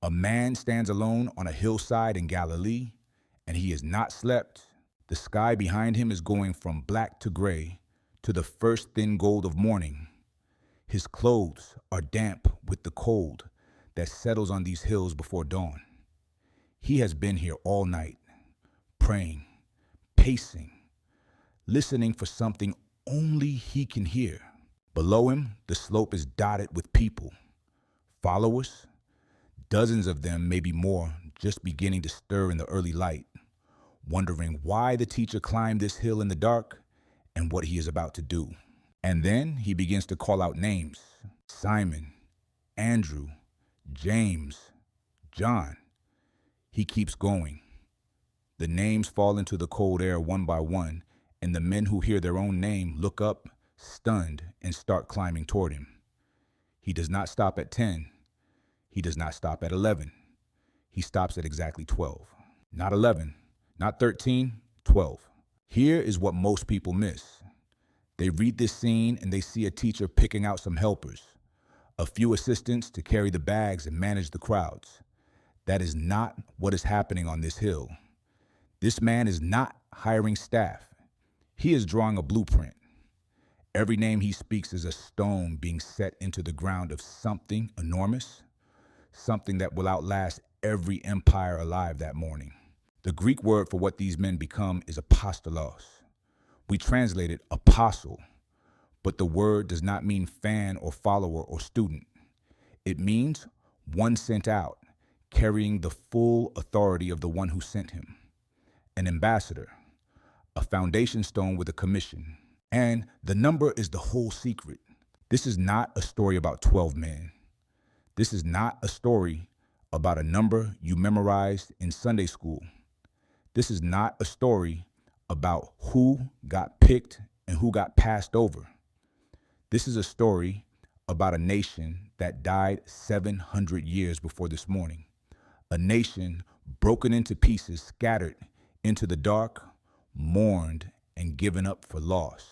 A man stands alone on a hillside in Galilee, and he has not slept. The sky behind him is going from black to gray to the first thin gold of morning. His clothes are damp with the cold that settles on these hills before dawn. He has been here all night, praying, pacing, listening for something only he can hear. Below him, the slope is dotted with people, followers, dozens of them, maybe more, just beginning to stir in the early light, wondering why the teacher climbed this hill in the dark and what he is about to do. And then he begins to call out names: Simon, Andrew, James, John. He keeps going. The names fall into the cold air one by one, and the men who hear their own name look up, stunned, and start climbing toward him. He does not stop at 10. He does not stop at 11. He stops at exactly 12. Not 11, not 13, 12. Here is what most people miss. They read this scene and they see a teacher picking out some helpers, a few assistants to carry the bags and manage the crowds. That is not what is happening on this hill. This man is not hiring staff. He is drawing a blueprint. Every name he speaks is a stone being set into the ground of something enormous, something that will outlast every empire alive that morning. The Greek word for what these men become is apostolos. We translate it apostle, but the word does not mean fan or follower or student. It means one sent out, carrying the full authority of the one who sent him. An ambassador, a foundation stone with a commission. And the number is the whole secret. This is not a story about 12 men. This is not a story about a number you memorized in Sunday school. This is not a story about who got picked and who got passed over. This is a story about a nation that died 700 years before this morning. A nation broken into pieces, scattered into the dark, mourned, and given up for loss.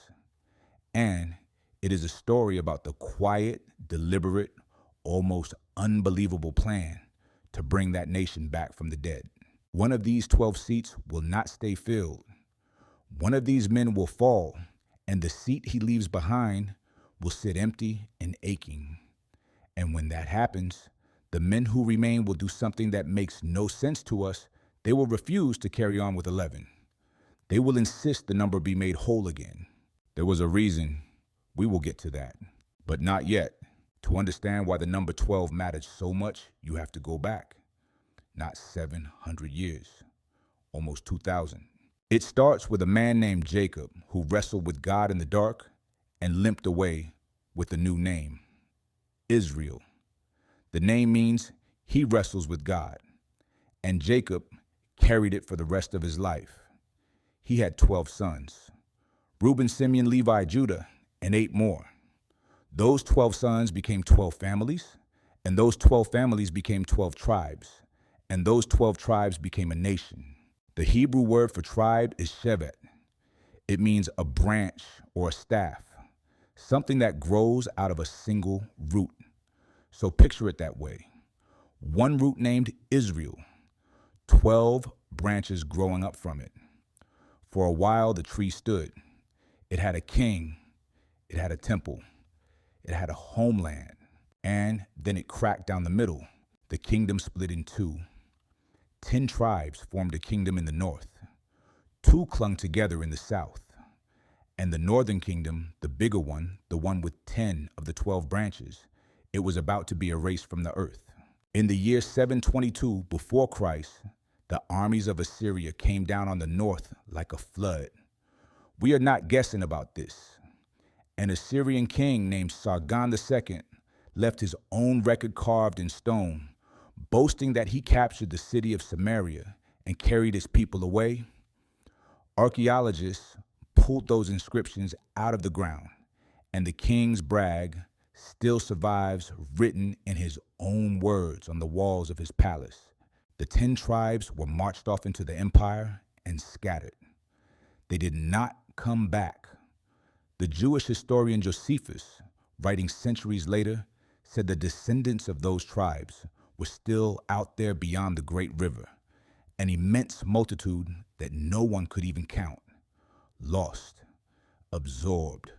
And it is a story about the quiet, deliberate, almost unbelievable plan to bring that nation back from the dead. One of these 12 seats will not stay filled. One of these men will fall, and the seat he leaves behind will sit empty and aching. And when that happens, the men who remain will do something that makes no sense to us. They will refuse to carry on with 11. They will insist the number be made whole again. There was a reason. We will get to that, but not yet. To understand why the number 12 matters so much, you have to go back. Not 700 years, almost 2,000. It starts with a man named Jacob who wrestled with God in the dark and limped away with a new name, Israel. The name means he wrestles with God, and Jacob carried it for the rest of his life. He had 12 sons, Reuben, Simeon, Levi, Judah, and 8 more. Those 12 sons became 12 families, and those 12 families became 12 tribes, and those 12 tribes became a nation. The Hebrew word for tribe is shevet. It means a branch or a staff, something that grows out of a single root. So picture it that way. One root named Israel, 12 branches growing up from it. For a while, the tree stood. It had a king. It had a temple. It had a homeland. And then it cracked down the middle. The kingdom split in two. 10 tribes formed a kingdom in the north. 2 clung together in the south. And the northern kingdom, the bigger one, the one with 10 of the 12 branches, it was about to be erased from the earth. In the year 722 before Christ, the armies of Assyria came down on the north like a flood. We are not guessing about this. An Assyrian king named Sargon II left his own record carved in stone, boasting that he captured the city of Samaria and carried his people away. Archaeologists pulled those inscriptions out of the ground, and the king's brag still survives written in his own words on the walls of his palace. The 10 tribes were marched off into the empire and scattered. They did not come back. The Jewish historian Josephus, writing centuries later, said the descendants of those tribes were still out there beyond the great river, an immense multitude that no one could even count, lost, absorbed,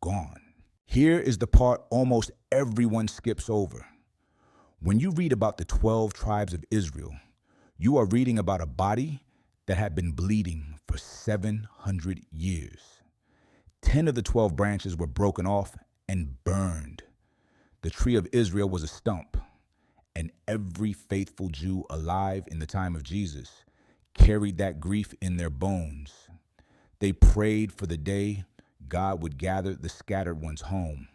gone. Here is the part almost everyone skips over. When you read about the 12 tribes of Israel, you are reading about a body that had been bleeding for 700 years. 10 of the 12 branches were broken off and burned. The tree of Israel was a stump, and every faithful Jew alive in the time of Jesus carried that grief in their bones. They prayed for the day God would gather the scattered ones home.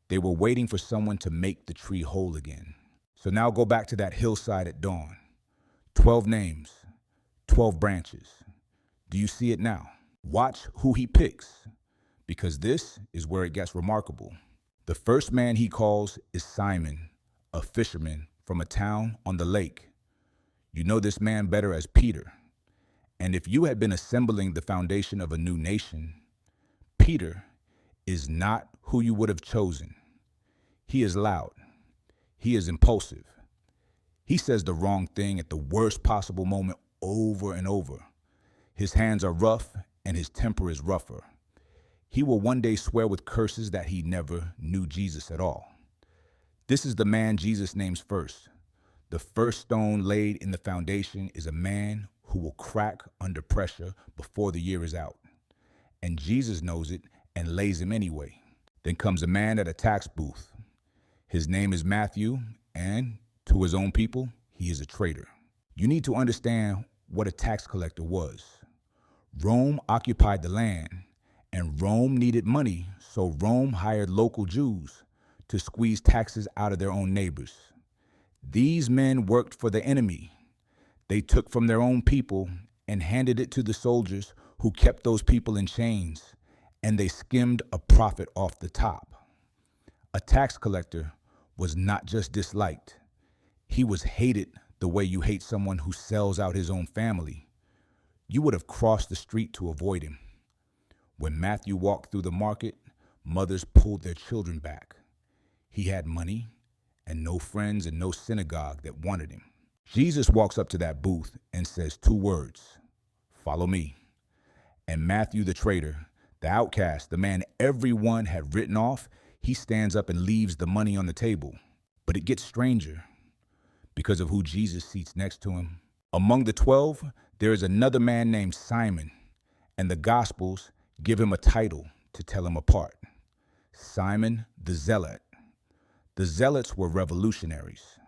They were waiting for someone to make the tree whole again. So now go back to that hillside at dawn. 12 names, 12 branches. Do you see it now? Watch who he picks, because this is where it gets remarkable. The first man he calls is Simon, a fisherman from a town on the lake. You know this man better as Peter. And if you had been assembling the foundation of a new nation, Peter is not who you would have chosen. He is loud. He is impulsive. He says the wrong thing at the worst possible moment over and over. His hands are rough and his temper is rougher. He will one day swear with curses that he never knew Jesus at all. This is the man Jesus names first. The first stone laid in the foundation is a man who will crack under pressure before the year is out. And Jesus knows it and lays him anyway. Then comes a man at a tax booth. His name is Matthew, and to his own people, he is a traitor. You need to understand what a tax collector was. Rome occupied the land, and Rome needed money, so Rome hired local Jews to squeeze taxes out of their own neighbors. These men worked for the enemy. They took from their own people and handed it to the soldiers who kept those people in chains, and they skimmed a profit off the top. A tax collector was not just disliked. He was hated the way you hate someone who sells out his own family. You would have crossed the street to avoid him. When Matthew walked through the market, mothers pulled their children back. He had money and no friends and no synagogue that wanted him. Jesus walks up to that booth and says 2 words, "Follow me." And Matthew the traitor, the outcast, the man everyone had written off, he stands up and leaves the money on the table. But it gets stranger because of who Jesus seats next to him. Among the 12, there is another man named Simon, and the Gospels give him a title to tell him apart. Simon the Zealot. The Zealots were revolutionaries.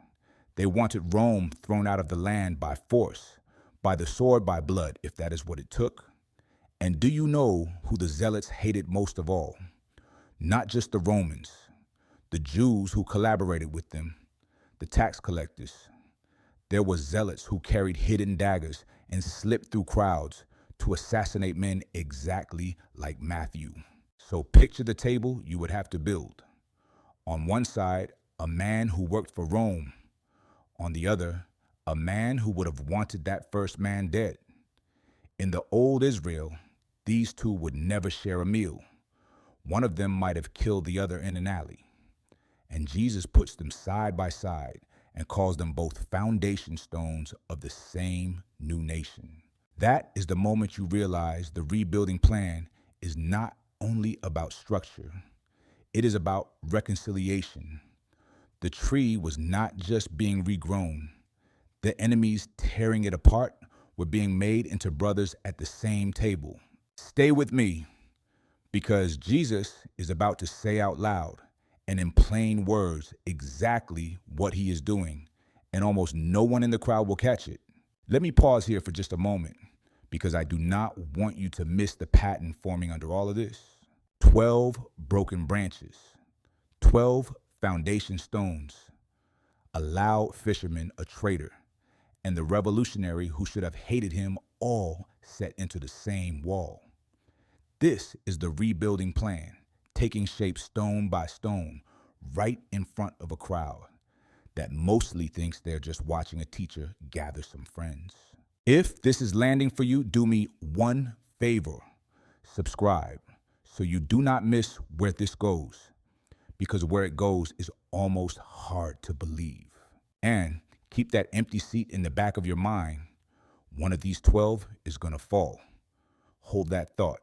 They wanted Rome thrown out of the land by force, by the sword, by blood, if that is what it took. And do you know who the Zealots hated most of all? Not just the Romans, the Jews who collaborated with them, the tax collectors. There were Zealots who carried hidden daggers and slipped through crowds to assassinate men exactly like Matthew. So picture the table you would have to build. On one side, a man who worked for Rome. On the other, a man who would have wanted that first man dead. In the old Israel, these two would never share a meal. One of them might have killed the other in an alley. And Jesus puts them side by side and calls them both foundation stones of the same new nation. That is the moment you realize the rebuilding plan is not only about structure. It is about reconciliation. The tree was not just being regrown. The enemies tearing it apart were being made into brothers at the same table. Stay with me, because Jesus is about to say out loud and in plain words exactly what he is doing, and almost no one in the crowd will catch it. Let me pause here for just a moment, because I do not want you to miss the pattern forming under all of this. 12 broken branches, 12 foundation stones, a loud fisherman, a traitor, and the revolutionary who should have hated him, all set into the same wall. This is the rebuilding plan, taking shape stone by stone, right in front of a crowd that mostly thinks they're just watching a teacher gather some friends. If this is landing for you, do me one favor. Subscribe so you do not miss where this goes, because where it goes is almost hard to believe. And keep that empty seat in the back of your mind. One of these 12 is going to fall. Hold that thought.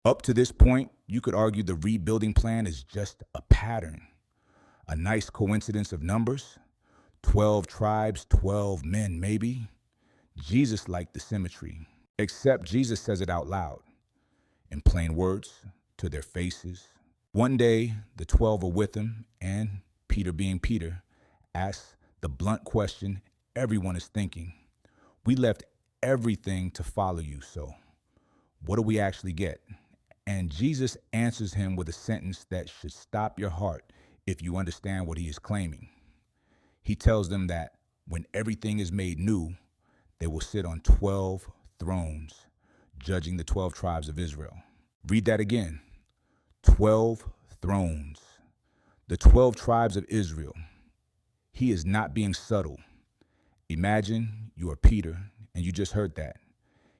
Up to this point, you could argue the rebuilding plan is just a pattern, a nice coincidence of numbers. 12 tribes, 12 men, maybe. Jesus liked the symmetry, except Jesus says it out loud, in plain words, to their faces. One day, the 12 are with him, and Peter, being Peter, asks the blunt question everyone is thinking. We left everything to follow you, so what do we actually get? And Jesus answers him with a sentence that should stop your heart if you understand what he is claiming. He tells them that when everything is made new, they will sit on 12 thrones, judging the 12 tribes of Israel. Read that again. 12 thrones. The 12 tribes of Israel. He is not being subtle. Imagine you are Peter, and you just heard that.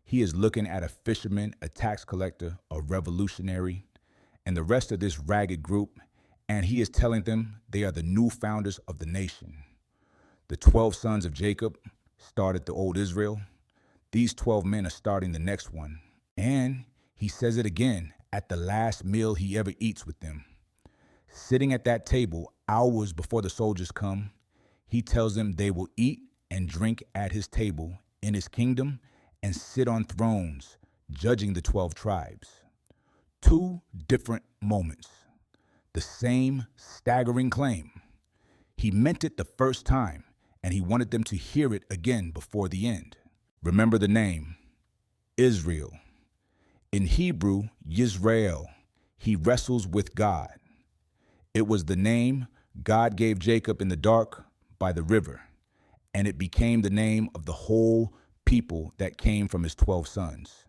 He is looking at a fisherman, a tax collector, a revolutionary, and the rest of this ragged group, and he is telling them they are the new founders of the nation. The 12 sons of Jacob started the old Israel. These 12 men are starting the next one. And he says it again at the last meal he ever eats with them. Sitting at that table hours before the soldiers come, he tells them they will eat and drink at his table in his kingdom and sit on thrones, judging the 12 tribes. Two different moments. The same staggering claim. He meant it the first time, and he wanted them to hear it again before the end. Remember the name, Israel. In Hebrew, Yisrael. He wrestles with God. It was the name God gave Jacob in the dark by the river, and it became the name of the whole people that came from his 12 sons.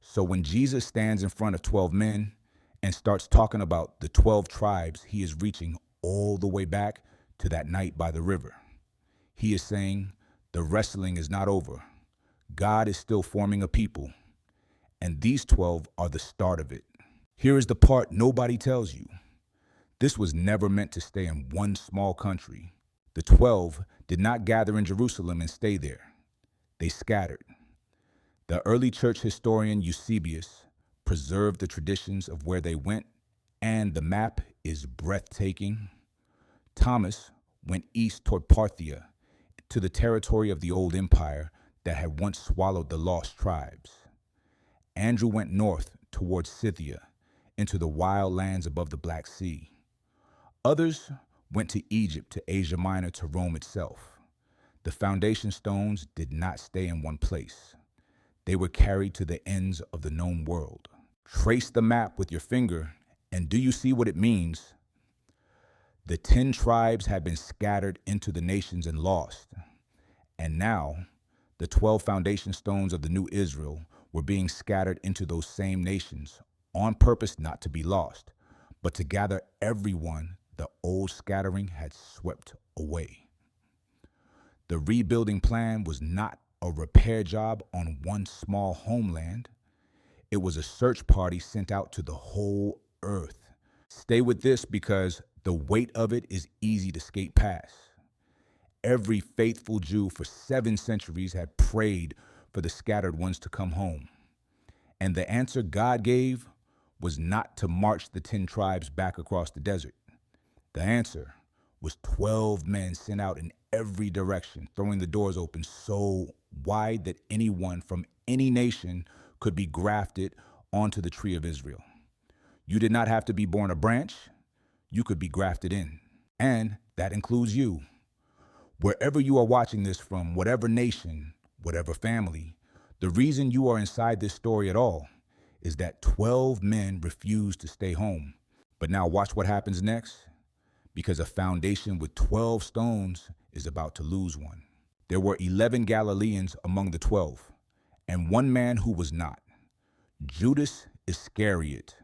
So when Jesus stands in front of 12 men and starts talking about the 12 tribes, he is reaching all the way back to that night by the river. He is saying the wrestling is not over. God is still forming a people, and these 12 are the start of it. Here is the part nobody tells you. This was never meant to stay in one small country. The 12 did not gather in Jerusalem and stay there. They scattered. The early church historian Eusebius preserved the traditions of where they went, and the map is breathtaking. Thomas went east toward Parthia, to the territory of the old empire that had once swallowed the lost tribes. Andrew went north towards Scythia, into the wild lands above the Black Sea. Others went to Egypt, to Asia Minor, to Rome itself. The foundation stones did not stay in one place. They were carried to the ends of the known world. Trace the map with your finger, and do you see what it means? The 10 tribes had been scattered into the nations and lost. And now, the 12 foundation stones of the new Israel were being scattered into those same nations on purpose not to be lost, but to gather everyone the old scattering had swept away. The rebuilding plan was not a repair job on one small homeland. It was a search party sent out to the whole earth. Stay with this because the weight of it is easy to skate past. Every faithful Jew for 7 centuries had prayed for the scattered ones to come home. And the answer God gave was not to march the 10 tribes back across the desert. The answer was 12 men sent out in every direction, throwing the doors open so wide that anyone from any nation could be grafted onto the tree of Israel. You did not have to be born a branch. You could be grafted in. And that includes you. Wherever you are watching this from, whatever nation, whatever family, the reason you are inside this story at all is that 12 men refused to stay home. But now watch what happens next, because a foundation with 12 stones is about to lose one. There were 11 Galileans among the 12, and one man who was not, Judas Iscariot.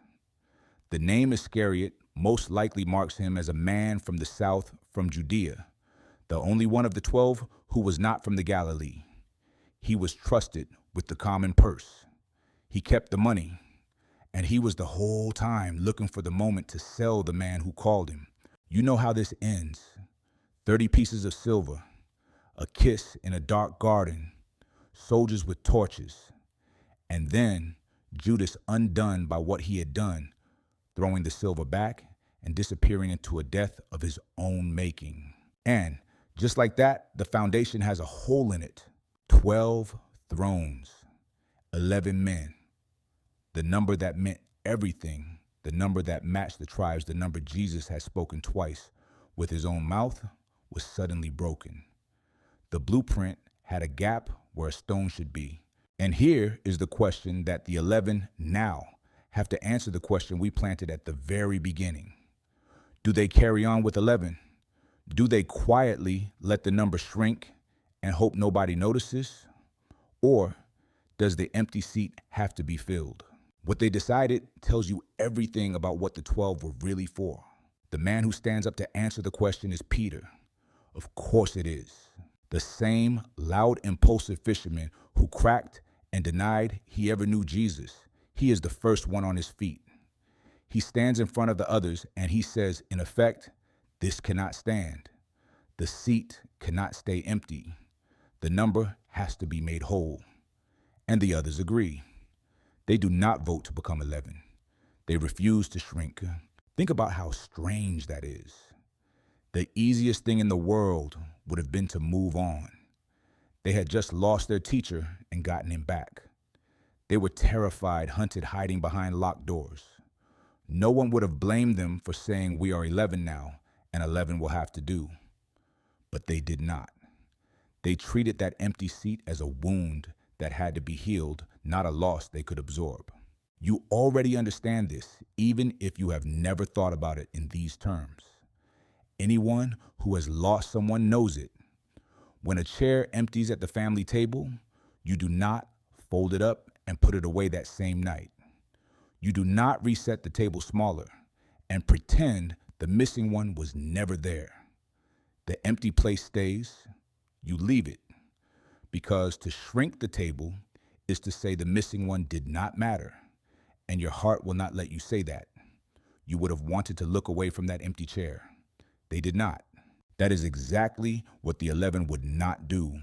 The name Iscariot most likely marks him as a man from the south, from Judea, the only one of the 12 who was not from the Galilee. He was trusted with the common purse. He kept the money, and he was the whole time looking for the moment to sell the man who called him. You know how this ends. 30 pieces of silver. a kiss in a dark garden, soldiers with torches, and then Judas undone by what he had done, throwing the silver back and disappearing into a death of his own making. And just like that, the foundation has a hole in it. 12 thrones, 11 men, the number that meant everything, the number that matched the tribes, the number Jesus had spoken twice with his own mouth, was suddenly broken. The blueprint had a gap where a stone should be. And here is the question that the 11 now have to answer, the question we planted at the very beginning. Do they carry on with 11? Do they quietly let the number shrink and hope nobody notices? Or does the empty seat have to be filled? What they decided tells you everything about what the 12 were really for. The man who stands up to answer the question is Peter. Of course it is. The same loud, impulsive fisherman who cracked and denied he ever knew Jesus. He is the first one on his feet. He stands in front of the others and he says, in effect, this cannot stand. The seat cannot stay empty. The number has to be made whole. And the others agree. They do not vote to become 11. They refuse to shrink. Think about how strange that is. The easiest thing in the world would have been to move on. They had just lost their teacher and gotten him back. They were terrified, hunted, hiding behind locked doors. No one would have blamed them for saying, we are 11 now, and 11 will have to do. But they did not. They treated that empty seat as a wound that had to be healed, not a loss they could absorb. You already understand this, even if you have never thought about it in these terms. Anyone who has lost someone knows it. When a chair empties at the family table, you do not fold it up and put it away that same night. You do not reset the table smaller and pretend the missing one was never there. The empty place stays. You leave it. Because to shrink the table is to say the missing one did not matter, and your heart will not let you say that. You would have wanted to look away from that empty chair. They did not. That is exactly what the 11 would not do.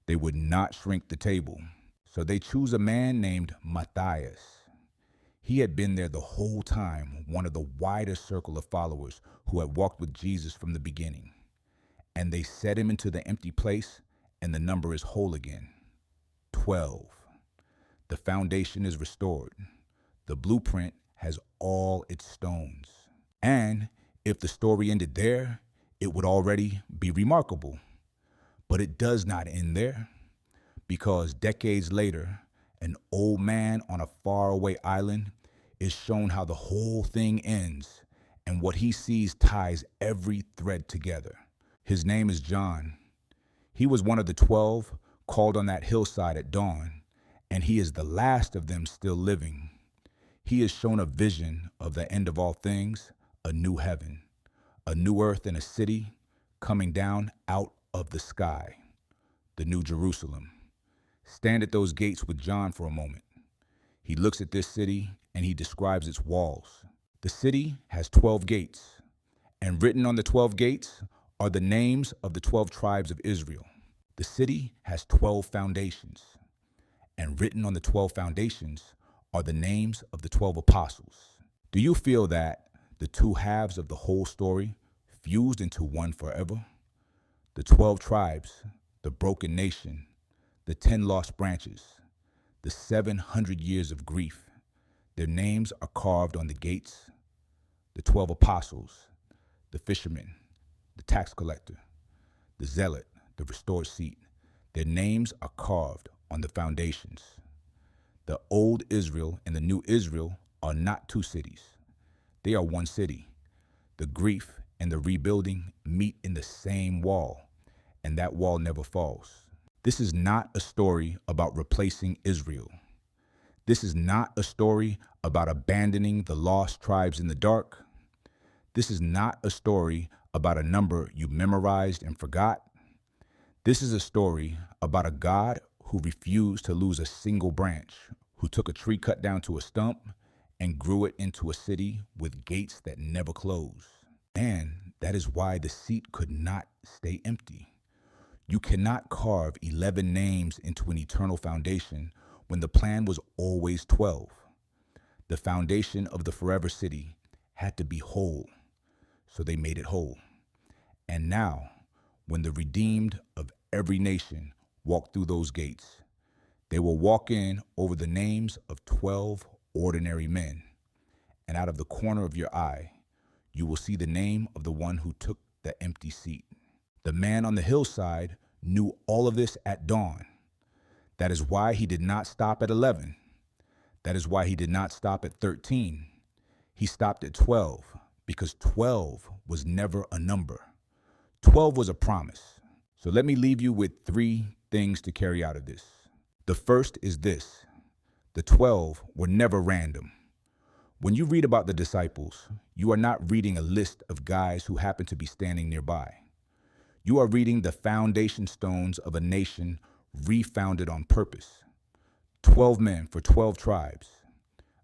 They would not shrink the table. So they choose a man named Matthias. He had been there the whole time, one of the widest circle of followers who had walked with Jesus from the beginning. And they set him into the empty place, and the number is whole again. 12. The foundation is restored. The blueprint has all its stones. And if the story ended there, it would already be remarkable. But it does not end there, because decades later, an old man on a faraway island is shown how the whole thing ends, and what he sees ties every thread together. His name is John. He was one of the 12 called on that hillside at dawn, and he is the last of them still living. He is shown a vision of the end of all things, a new heaven, a new earth, and a city coming down out of the sky, the New Jerusalem. Stand at those gates with John for a moment. He looks at this city and he describes its walls. The city has 12 gates, and written on the 12 gates are the names of the 12 tribes of Israel. The city has 12 foundations, and written on the 12 foundations are the names of the 12 apostles. Do you feel that the two halves of the whole story fused into one forever? The 12 tribes, the broken nation, the 10 lost branches, the 700 years of grief. Their names are carved on the gates. The 12 apostles, the fisherman, the tax collector, the zealot, the restored seat. Their names are carved on the foundations. The old Israel and the new Israel are not two cities. They are one city. The grief and the rebuilding meet in the same wall, and that wall never falls. This is not a story about replacing Israel. This is not a story about abandoning the lost tribes in the dark. This is not a story about a number you memorized and forgot. This is a story about a God who refused to lose a single branch, who took a tree cut down to a stump and grew it into a city with gates that never close. And that is why the seat could not stay empty. You cannot carve 11 names into an eternal foundation when the plan was always 12. The foundation of the forever city had to be whole, so they made it whole. And now, when the redeemed of every nation walk through those gates, they will walk in over the names of 12 ordinary men. And out of the corner of your eye, you will see the name of the one who took the empty seat. The man on the hillside knew all of this at dawn. That is why he did not stop at 11. That is why he did not stop at 13. He stopped at 12 because 12 was never a number. 12 was a promise. So let me leave you with 3 things to carry out of this. The first is this: the 12 were never random. When you read about the disciples, you are not reading a list of guys who happen to be standing nearby. You are reading the foundation stones of a nation refounded on purpose. 12 men for 12 tribes.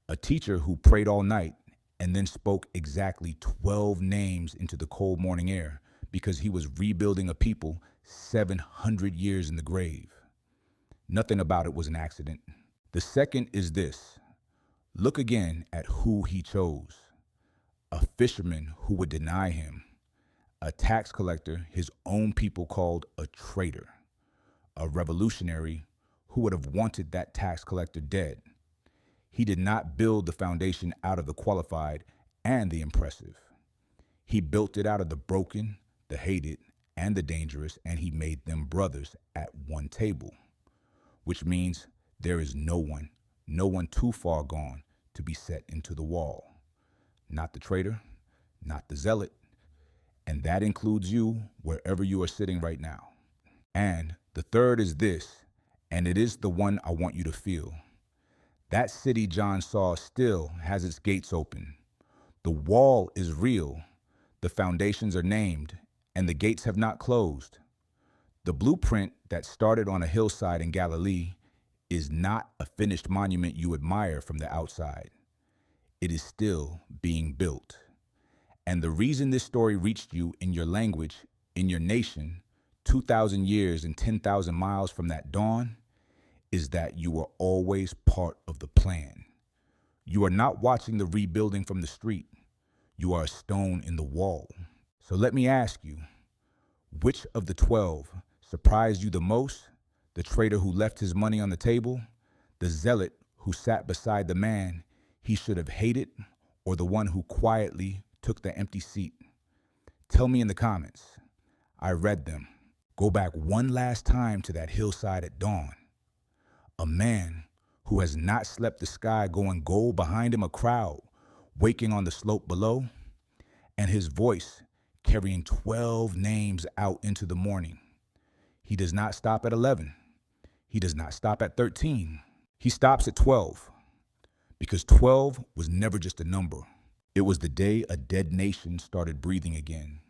A teacher who prayed all night and then spoke exactly 12 names into the cold morning air because he was rebuilding a people 700 years in the grave. Nothing about it was an accident. The second is this: look again at who he chose. A fisherman who would deny him. A tax collector his own people called a traitor. A revolutionary who would have wanted that tax collector dead. He did not build the foundation out of the qualified and the impressive. He built it out of the broken, the hated, and the dangerous, and he made them brothers at one table, which means there is no one too far gone to be set into the wall. Not the traitor, not the zealot, and that includes you wherever you are sitting right now. And the third is this, and it is the one I want you to feel. That city John saw still has its gates open. The wall is real, the foundations are named, and the gates have not closed. The blueprint that started on a hillside in Galilee is not a finished monument you admire from the outside. It is still being built. And the reason this story reached you in your language, in your nation, 2,000 years and 10,000 miles from that dawn, is that you were always part of the plan. You are not watching the rebuilding from the street. You are a stone in the wall. So let me ask you, which of the 12 surprised you the most? The traitor who left his money on the table? The zealot who sat beside the man he should have hated? Or the one who quietly took the empty seat? Tell me in the comments. I read them. Go back one last time to that hillside at dawn. A man who has not slept, the sky going gold, behind him a crowd waking on the slope below, and his voice carrying 12 names out into the morning. He does not stop at 11. He does not stop at 13. He stops at 12, because 12 was never just a number. It was the day a dead nation started breathing again.